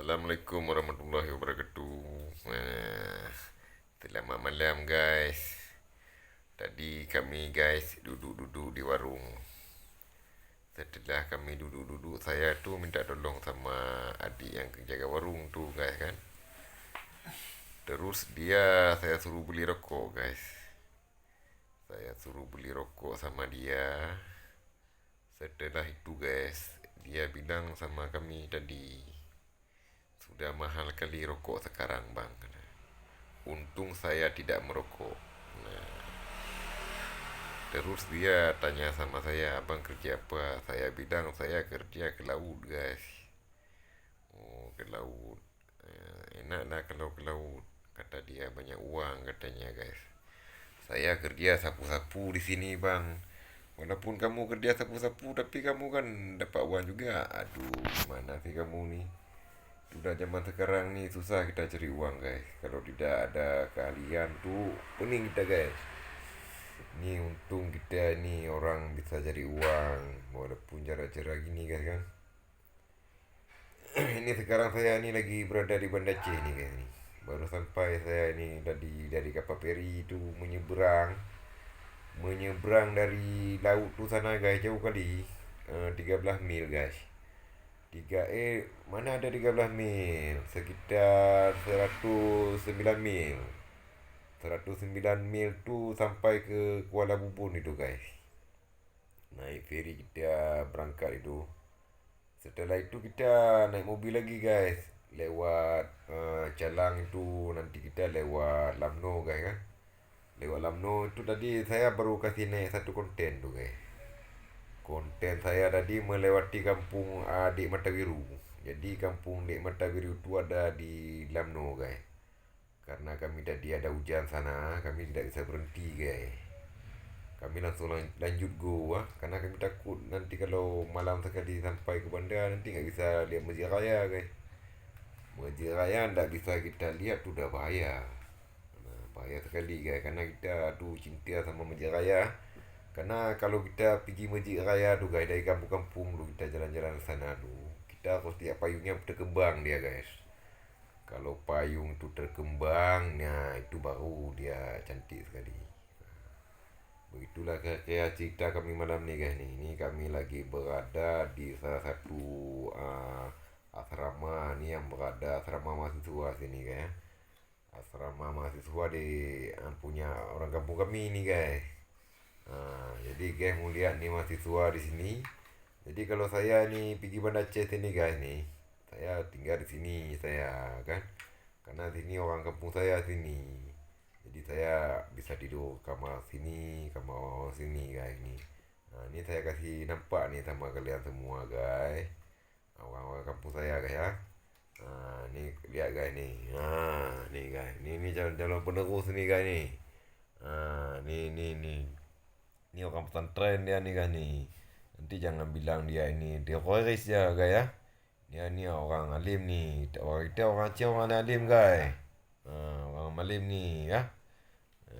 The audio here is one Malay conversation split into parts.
Assalamualaikum warahmatullahi wabarakatuh. Selamat malam guys. Tadi kami guys duduk-duduk di warung. Setelah kami duduk-duduk, saya tu minta tolong sama adik yang jaga warung tu guys kan. Terus saya suruh beli rokok guys. Saya suruh beli rokok sama dia. Setelah itu guys, dia bilang sama kami tadi, sudah mahal kali rokok sekarang bang. Untung saya tidak merokok. Nah, terus dia tanya sama saya, abang kerja apa? Saya bilang saya kerja ke laut guys. Oh, ke laut. Enak lah kalau ke laut. Kata dia banyak uang katanya guys. Saya kerja sapu-sapu di sini bang. Walaupun kamu kerja sapu-sapu, tapi kamu kan dapat uang juga. Aduh, gimana sih kamu nih? Sudah zaman sekarang nih susah kita cari uang guys. Kalau tidak ada keahlian tuh pening kita guys. Ini untung kita ini orang bisa cari uang walaupun cara-cara gini guys kan. Ini sekarang saya ini lagi berada di Banda Aceh nih guys nih. Baru sampai saya ini dari kapal feri itu menyeberang dari laut tuh sana guys, jauh kali. 13 mil guys. Mana ada 13 mil, sekitar 109 mil. 109 mil tu sampai ke Kuala Lumpur itu guys. Naik feri kita berangkat itu. Setelah itu kita naik mobil lagi guys, lewat Calang itu. Nanti kita lewat Lamno guys kan. Lewat Lamno itu tadi saya baru kasih naik satu konten tu guys. Konten saya tadi melewati kampung Adik Mata Biru. Jadi kampung Adik Mata Biru itu ada di Lamno guys. Karena kami tadi ada hujan sana, kami tidak bisa berhenti guys. Kami langsung lanjut go karena kami takut nanti kalau malam sekali sampai ke bandar nanti nggak bisa lihat Masjid Raya guys. Masjid Raya nggak bisa kita lihat tu dah bahaya. Bahaya sekali guys, karena kita tu cinta sama Masjid Raya. Karena kalau kita pergi Masjid Raya tu guys, dari kampung-kampung tu kita jalan-jalan ke sana tu, kita harus lihat payungnya terkembang dia guys. Kalau payung tu terkembang, nah itu baru dia cantik sekali. Begitulah kira-kira cerita kami malam ni guys ni. Ini kami lagi berada di salah satu asrama ni, yang berada asrama mahasiswa sini guys. Asrama mahasiswa di punya orang kampung kami ni guys. Jadi guys mau lihat ni mahasiswa di sini. Jadi kalau saya ni pergi Banda Aceh sini guys ni, saya tinggal di sini saya kan. Karena sini orang kampung saya sini. Jadi saya bisa tidur kamar sini guys ni. Ni saya kasih nampak ni sama kalian semua guys. Orang-orang kampung saya guys ya. Ni lihat guys ni. Ni guys. Ni jalan penerus ni guys ni. Ni. Ni orang pesantren dia ni guys ni. Nanti jangan bilang dia ini teroris ya guys ya. Ni orang alim ni. Orang Aceh orang alim guys. Orang alim ni ya.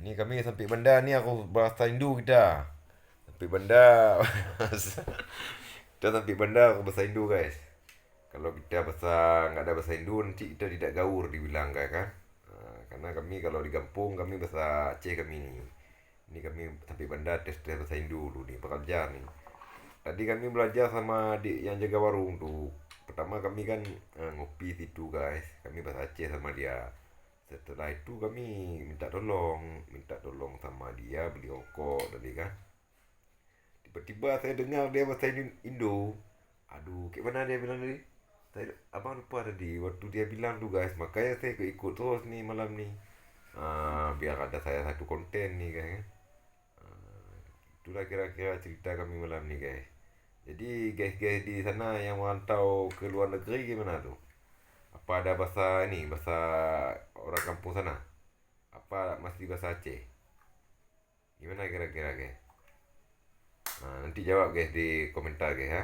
Ni kami sampai bandar ni aku berasa rindu kita. Sampai bandar. Kita sampai bandar aku berasa rindu guys. Kalau kita nggak ada bahasa Hindu nanti kita tidak gaul dibilang guys kan. Karena kami kalau di kampung kami bahasa Aceh kami ni. Ini kami sampai bandar tes bahasa Hindu dulu ni, belajar ni. Tadi kami belajar sama adik yang jaga warung tu. Pertama kami kan ngopi situ guys. Kami bahasa Aceh sama dia. Setelah itu kami minta tolong sama dia beli rokok tadi kan. Tiba-tiba saya dengar dia bahasa Indo. Aduh, kayak mana dia bilang tadi? Abang lupa tadi waktu dia bilang tu guys. Makanya saya ikut terus ni malam ni. Biar ada saya satu konten ni guys. Itulah kira-kira cerita kami malam ni guys. Jadi guys-guys di sana yang merantau ke luar negeri gimana tu? Apa ada bahasa orang kampung sana? Apa masih bahasa Aceh? Gimana kira-kira guys? Nanti jawab guys di komentar guys ya.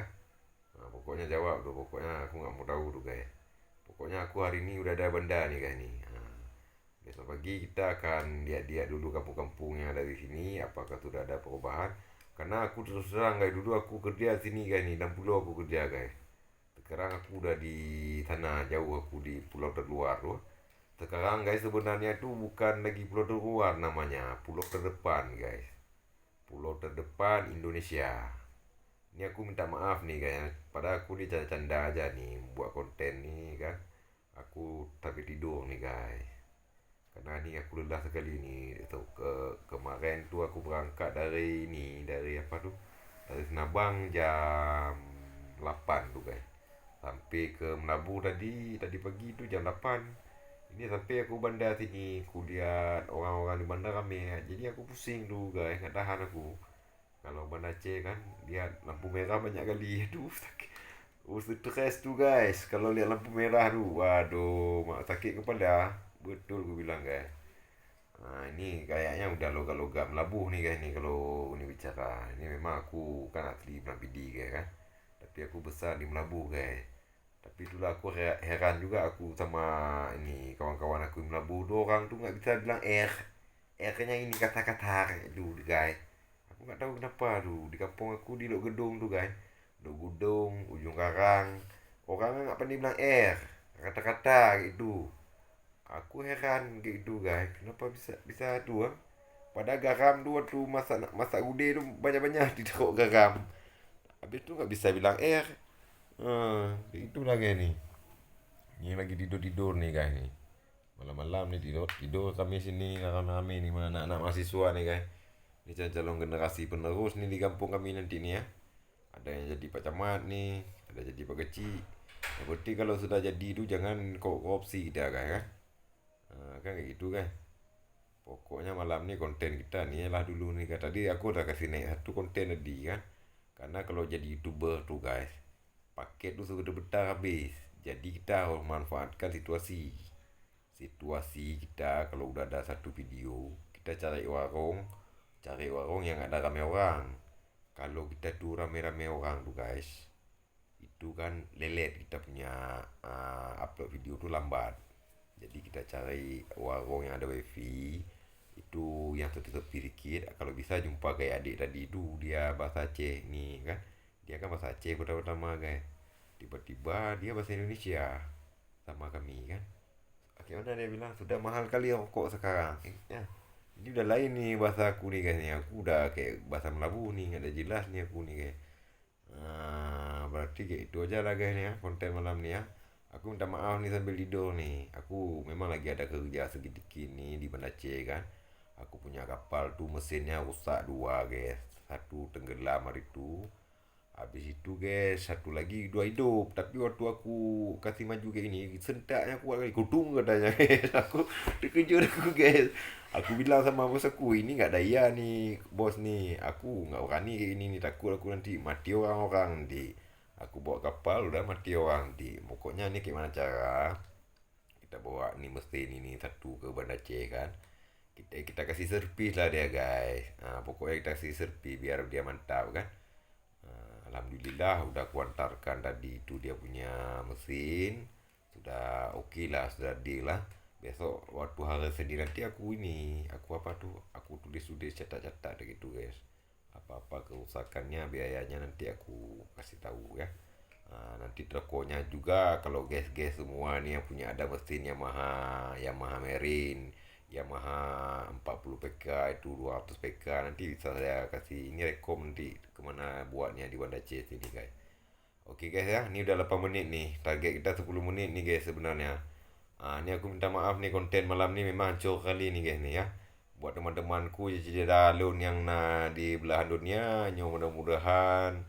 Pokoknya jawab tu. Pokoknya aku nggak mau tahu tu guys. Pokoknya aku hari ni udah ada benda ni guys ni. Besok pagi kita akan lihat-lihat dulu kampung-kampung yang ada di sini, apakah sudah ada perubahan. Karena aku terus terang guys, dulu aku kerja sini guys ni, 60 aku kerja guys. Sekarang aku udah di sana jauh, aku di pulau terluar tuh. Sekarang guys sebenarnya itu bukan lagi pulau terluar namanya, pulau terdepan guys. Pulau terdepan Indonesia. Ini aku minta maaf nih guys, pada aku nih canda-canda aja nih buat konten nih kan. Aku tapi tidur nih guys. Karena ini aku lelah sekali nih. So, kemarin tuh aku berangkat dari ini, dari apa tuh? Dari Senabang jam 8 tuh guys. Sampai ke Melabu tadi pagi tu jam 8. Ini sampai aku bandar sini, aku lihat orang-orang di bandar rame. Jadi aku pusing tu guys, nggak tahan aku. Kalau bandar Aceh kan lihat lampu merah banyak kali. Aduh sakit. Oh stres tu guys. Kalau lihat lampu merah tu, waduh, mak sakit kepala. Betul aku bilang guys. Nah, ini kayaknya udah logam-logam labuh nih guys nih kalau ini bicara. Ini memang aku kan asli Melampidi guys kan. Tapi aku besar di Melabuh guys. Tapi itulah aku heran juga aku sama ini kawan-kawan aku di Melabuh. Dua orang tuh nggak bisa bilang R-nya ini kata-kata itu guys. Aku nggak tahu kenapa tuh di kampung aku di Lok Gedung tuh guys. Lok Gedung, Ujung Karang. Orang nggak pandai bilang R. Kata-kata gitu. Aku heran gitu guys, kenapa bisa bisa tuh? Pada garam dua tuh masak masak ude tuh banyak-banyak ditaruh garam. Habis tu nggak bisa bilang itu lagi nih. Ini lagi tidur-tidur nih guys nih. Malam-malam nih tidur kami sini rame-rame nih mana anak-anak mahasiswa nih guys. Ini calon generasi penerus nih di kampung kami nanti nih ya. Ada yang jadi Pak Camat nih, ada jadi Pak Kecil. Yang penting kalau sudah jadi itu jangan korupsi kita guys kan. Kan kayak gitu kan. Pokoknya malam ni konten kita ni lah dulu ni kan. Tadi aku dah kasih naik satu konten tadi kan. Karena kalau jadi YouTuber tu guys, paket tu sebentar habis. Jadi kita harus manfaatkan situasi. Situasi kita kalau udah ada satu video, kita cari warung yang ada ramai orang. Kalau kita tu rame-rame orang tu guys, itu kan lelet kita punya upload video tu lambat. Jadi kita cari warung yang ada wifi itu yang tertutup sedikit. Kalau bisa jumpa kayak adik tadi itu dia bahasa Aceh ni kan. Dia kan bahasa Aceh pertama-tama guys. Tiba-tiba dia bahasa Indonesia sama kami kan. Akhirnya dia bilang sudah mahal kali rokok sekarang. Ya. Ini udah lain nih bahasa aku nih guys ni. Aku udah kayak bahasa Melabu nih, nggak ada jelas nih aku nih guys. Berarti kayak itu aja lah guys nih ya konten malam nih ya. Aku minta maaf nih sambil tidur nih. Aku memang lagi ada kerja sedikit nih di Banda Aceh kan. Aku punya kapal tuh mesinnya rusak dua guys. Satu tenggelam hari itu. Habis itu guys, satu lagi dua hidup. Tapi waktu aku kasih maju kayak gini, sentaknya kuat kali. Kutung katanya guys. Aku terkejut aku guys. Aku bilang sama bos aku, ini nggak daya nih bos nih. Aku nggak berani kayak gini nih. Takut aku nanti mati orang-orang nanti. Aku bawa kapal udah mati orang nanti. Pokoknya nih gimana cara kita bawa nih mesin ini satu ke Banda Aceh kan. Kita kasih servis lah dia guys. Pokoknya kita kasih servis biar dia mantap kan. Alhamdulillah udah aku antarkan tadi itu dia punya mesin. Sudah oke lah, sudah deal lah. Besok waktu hari Senin nanti aku apa tuh, aku tulis-tulis catat-catat gitu guys. Apa-apa kerusakannya, biayanya nanti aku kasih tahu ya. Nanti tokonya juga kalau gas-gas semua nih yang punya ada mesin Yamaha Marine, Yamaha 40 PK itu 200 PK nanti bisa saya kasih ini rekom nanti kemana buatnya di Banda Aceh sini guys. Oke guys ya, ini udah 8 menit nih. Target kita 10 menit nih guys sebenarnya. Ini aku minta maaf nih konten malam nih memang hancur kali nih guys nih ya. Buat teman-temanku jadi dalun yang di belahan dunia, mudah-mudahan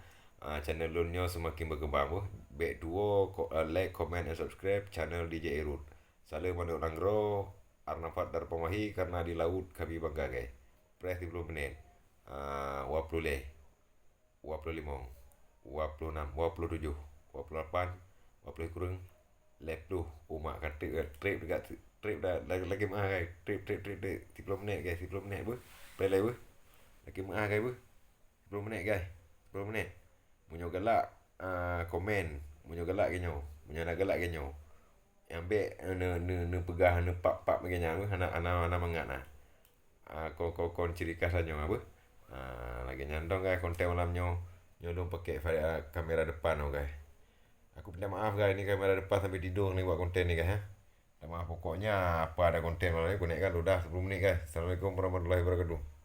channel Lunyo semakin berkembang. Baik duo, like, comment, dan subscribe channel DJ Erut. Salam Manuk Nanggro, Arnafat dan Pemahi karena di laut kami bangga guys. Press 10 menit. 20, 25, 26, 27, 28, 20 kurang. Left tu. Mak kata trip dekat trip dah lagi mahal guys. Trip 10 menit guys, 10 menit apa? Play live apa? Lagi mahal guys apa? 10 menit guys. 10 menit. Munyo galak komen. Munyo galak kenyo. Munyo nak galak kenyo. Ambek ne pegah ne pak begini apa? Anak mangat nah. Kon ciri khas nyo apa? Lagi nyandong guys konten malamnya. Nyo dong pakai kamera depan oh guys. Aku minta maaf guys, ini kamera depan sampai tidur nih buat konten nih guys ya. Minta maaf pokoknya apa ada konten malam ini aku naikkan udah 10 menit guys. Assalamualaikum warahmatullahi wabarakatuh.